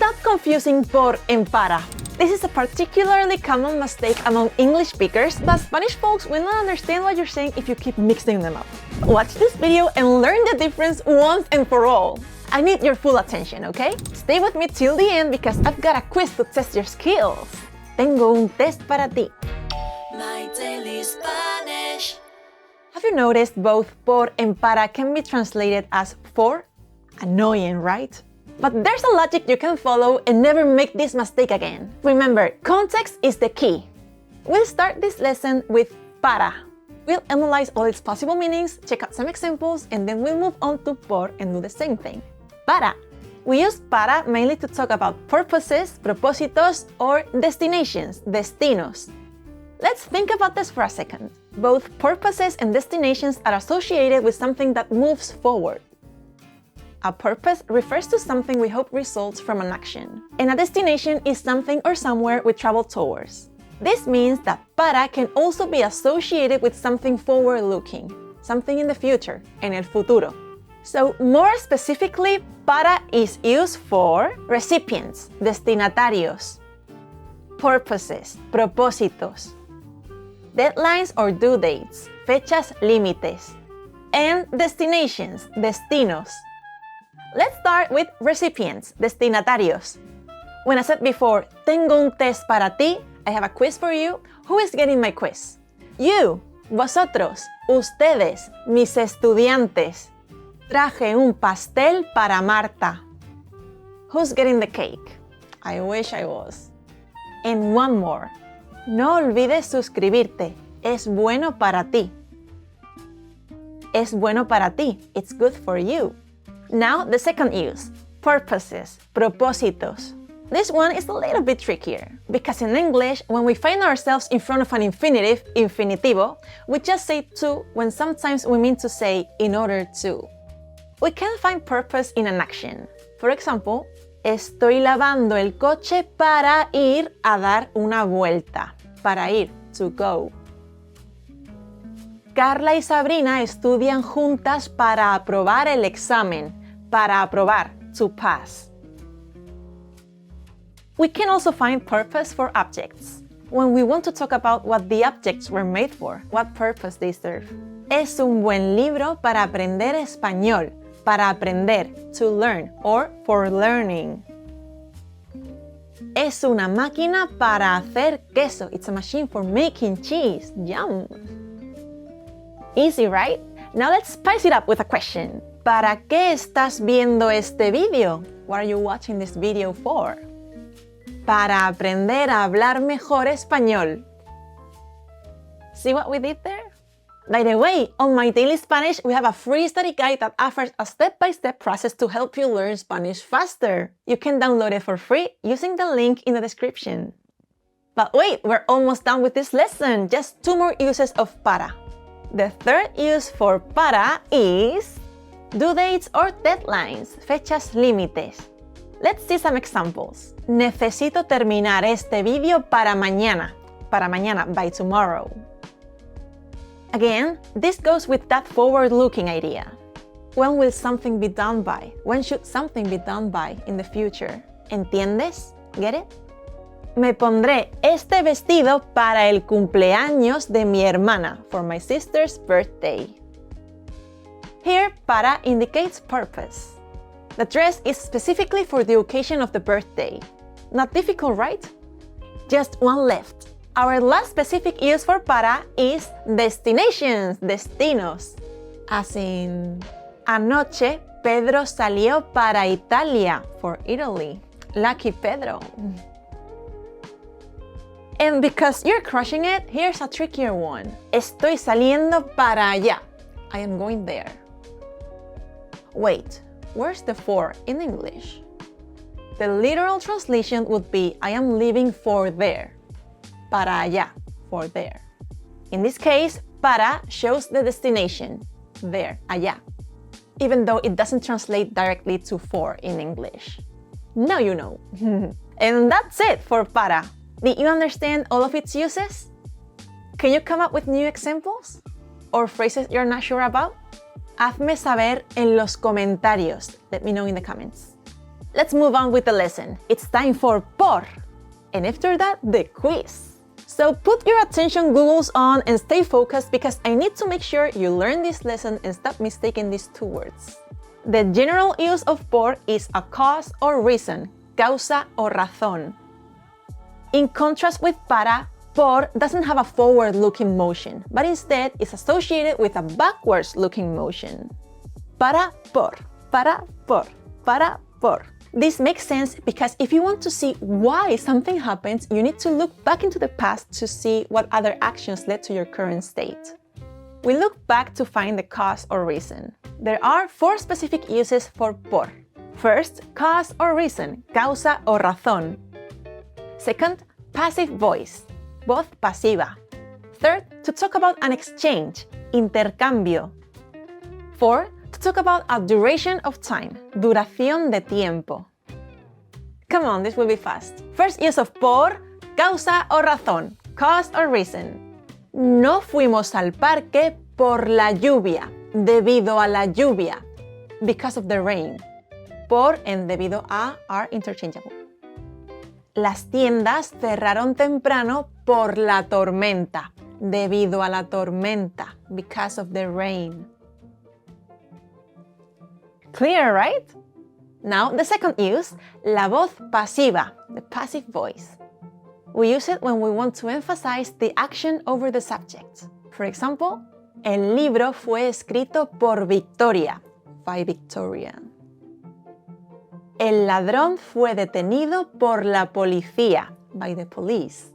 Stop confusing por and para. This is a particularly common mistake among English speakers, but Spanish folks will not understand what you're saying if you keep mixing them up. Watch this video and learn the difference once and for all. I need your full attention, okay? Stay with me till the end because I've got a quiz to test your skills. Tengo un test para ti. My Daily Spanish. Have you noticed both por and para can be translated as for? Annoying, right? But there's a logic you can follow and never make this mistake again. Remember, context is the key. We'll start this lesson with para. We'll analyze all its possible meanings, check out some examples, and then we'll move on to por and do the same thing. Para. We use para mainly to talk about purposes, propósitos, or destinations, destinos. Let's think about this for a second. Both purposes and destinations are associated with something that moves forward. A purpose refers to something we hope results from an action, and a destination is something or somewhere we travel towards. This means that para can also be associated with something forward-looking, something in the future, en el futuro. So, more specifically, para is used for recipients, destinatarios, purposes, propósitos, deadlines or due dates, fechas límites, and destinations, destinos. Let's start with recipients, destinatarios. When I said before, tengo un test para ti, I have a quiz for you. Who is getting my quiz? You, vosotros, ustedes, mis estudiantes. Traje un pastel para Marta. Who's getting the cake? I wish I was. And one more. No olvides suscribirte. Es bueno para ti. Es bueno para ti. It's good for you. Now, the second use, purposes, propósitos. This one is a little bit trickier, because in English, when we find ourselves in front of an infinitive, infinitivo, we just say to when sometimes we mean to say in order to. We can find purpose in an action. For example, estoy lavando el coche para ir a dar una vuelta. Para ir, to go. Carla y Sabrina estudian juntas para aprobar el examen. Para aprobar, to pass. We can also find purpose for objects. When we want to talk about what the objects were made for, what purpose they serve. Es un buen libro para aprender español. Para aprender, to learn, or for learning. Es una máquina para hacer queso. It's a machine for making cheese. Yum! Easy, right? Now let's spice it up with a question. ¿Para qué estás viendo este video? What are you watching this video for? Para aprender a hablar mejor español. See what we did there? By the way, on My Daily Spanish, we have a free study guide that offers a step-by-step process to help you learn Spanish faster. You can download it for free using the link in the description. But wait, we're almost done with this lesson. Just 2 more uses of para. The third use for para is due dates or deadlines, fechas límites. Let's see some examples. Necesito terminar este video para mañana. Para mañana, by tomorrow. Again, this goes with that forward-looking idea. When will something be done by? When should something be done by in the future? ¿Entiendes? Get it? Me pondré este vestido para el cumpleaños de mi hermana, for my sister's birthday. Here, para indicates purpose. The dress is specifically for the occasion of the birthday. Not difficult, right? Just one left. Our last specific use for para is destinations, destinos. As in, anoche Pedro salió para Italia, for Italy. Lucky Pedro. And because you're crushing it, here's a trickier one. Estoy saliendo para allá. I am going there. Wait, where's the for in English? The literal translation would be I am leaving for there. Para allá, for there. In this case, para shows the destination, there, allá, even though it doesn't translate directly to for in English. Now you know. And that's it for para. Did you understand all of its uses? Can you come up with new examples? Or phrases you're not sure about? Hazme saber en los comentarios. Let me know in the comments. Let's move on with the lesson. It's time for por. And after that, the quiz. So put your attention goggles on and stay focused because I need to make sure you learn this lesson and stop mistaking these two words. The general use of por is a cause or reason, causa o razón. In contrast with para, por doesn't have a forward-looking motion, but instead is associated with a backwards-looking motion. Para, por, para, por, para, por. This makes sense because if you want to see why something happens, you need to look back into the past to see what other actions led to your current state. We look back to find the cause or reason. There are 4 specific uses for por. First, cause or reason, causa o razón. Second, passive voice, voz pasiva. Third, to talk about an exchange, intercambio. 4, to talk about a duration of time, duración de tiempo. Come on, this will be fast. First use of por, causa o razón, cause or reason. No fuimos al parque por la lluvia, debido a la lluvia, because of the rain. Por and debido a are interchangeable. Las tiendas cerraron temprano por la tormenta, debido a la tormenta, because of the rain. Clear, right? Now, the second use, la voz pasiva, the passive voice. We use it when we want to emphasize the action over the subject. For example, el libro fue escrito por Victoria, by Victoria. El ladrón fue detenido por la policía, by the police.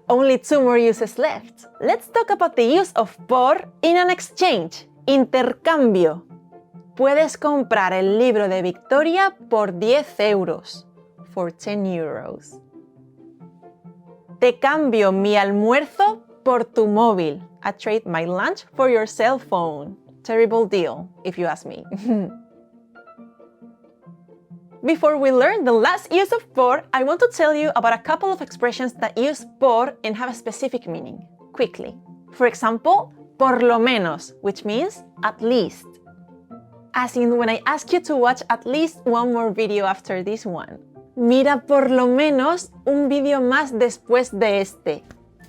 Only 2 more uses left. Let's talk about the use of por in an exchange, intercambio. Puedes comprar el libro de Victoria por 10 euros. For 10 euros. Te cambio mi almuerzo por tu móvil. I trade my lunch for your cell phone. Terrible deal, if you ask me. Before we learn the last use of por, I want to tell you about a couple of expressions that use por and have a specific meaning, quickly. For example, por lo menos, which means at least. As in when I ask you to watch at least one more video after this one. Mira por lo menos un video más después de este.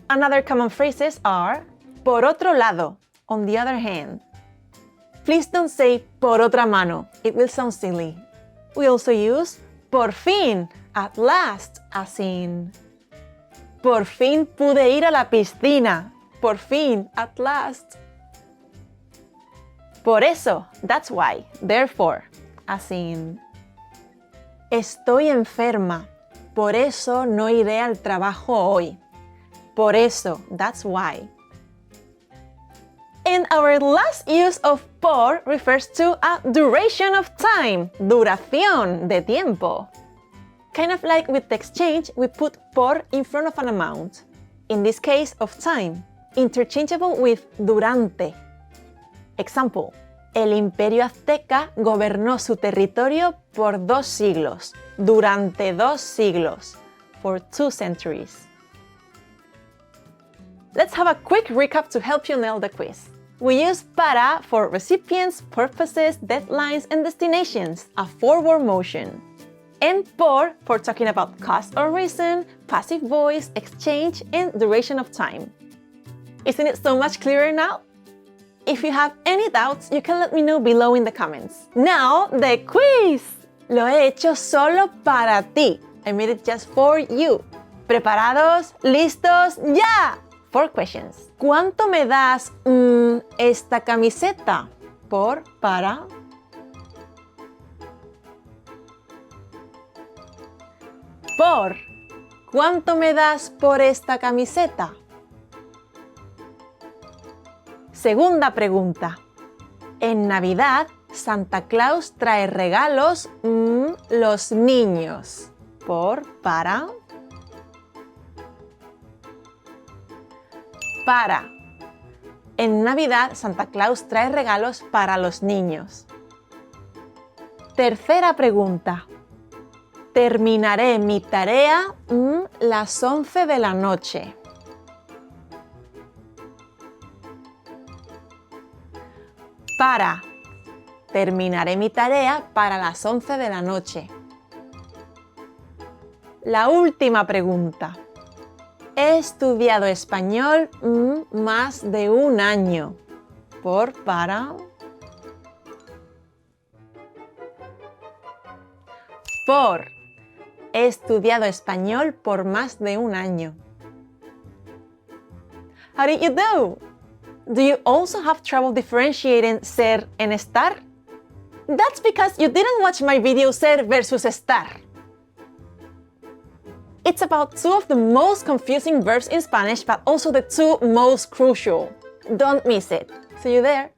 Another common phrases are por otro lado, on the other hand. Please don't say por otra mano, it will sound silly. We also use por fin, at last, as in por fin pude ir a la piscina, por fin, at last. Por eso, that's why, therefore, as in estoy enferma, por eso no iré al trabajo hoy. Por eso, that's why. And our last use of por refers to a duration of time, duración de tiempo. Kind of like with the exchange, we put por in front of an amount. In this case, of time, interchangeable with durante. Example, el Imperio Azteca gobernó su territorio por 2 siglos, durante 2 siglos, for 2 centuries. Let's have a quick recap to help you nail the quiz. We use para for recipients, purposes, deadlines, and destinations, a forward motion. And por for talking about cause or reason, passive voice, exchange, and duration of time. Isn't it so much clearer now? If you have any doubts, you can let me know below in the comments. Now, the quiz! Lo he hecho solo para ti. I made it just for you. ¿Preparados? ¿Listos? ¡Ya! 4 questions. ¿Cuánto me das esta camiseta? Por, para. Por. ¿Cuánto me das por esta camiseta? Segunda pregunta. En Navidad, Santa Claus trae regalos los niños. Por, para. Para. En Navidad, Santa Claus trae regalos para los niños. Tercera pregunta. Terminaré mi tarea las 11 de la noche. Para. Terminaré mi tarea para las 11 de la noche. La última pregunta. He estudiado español más de un año. Para. Por. He estudiado español por más de un año. How did you do? Do you also have trouble differentiating ser and estar? That's because you didn't watch my video ser versus estar. It's about two of the most confusing verbs in Spanish, but also the two most crucial. Don't miss it. See you there.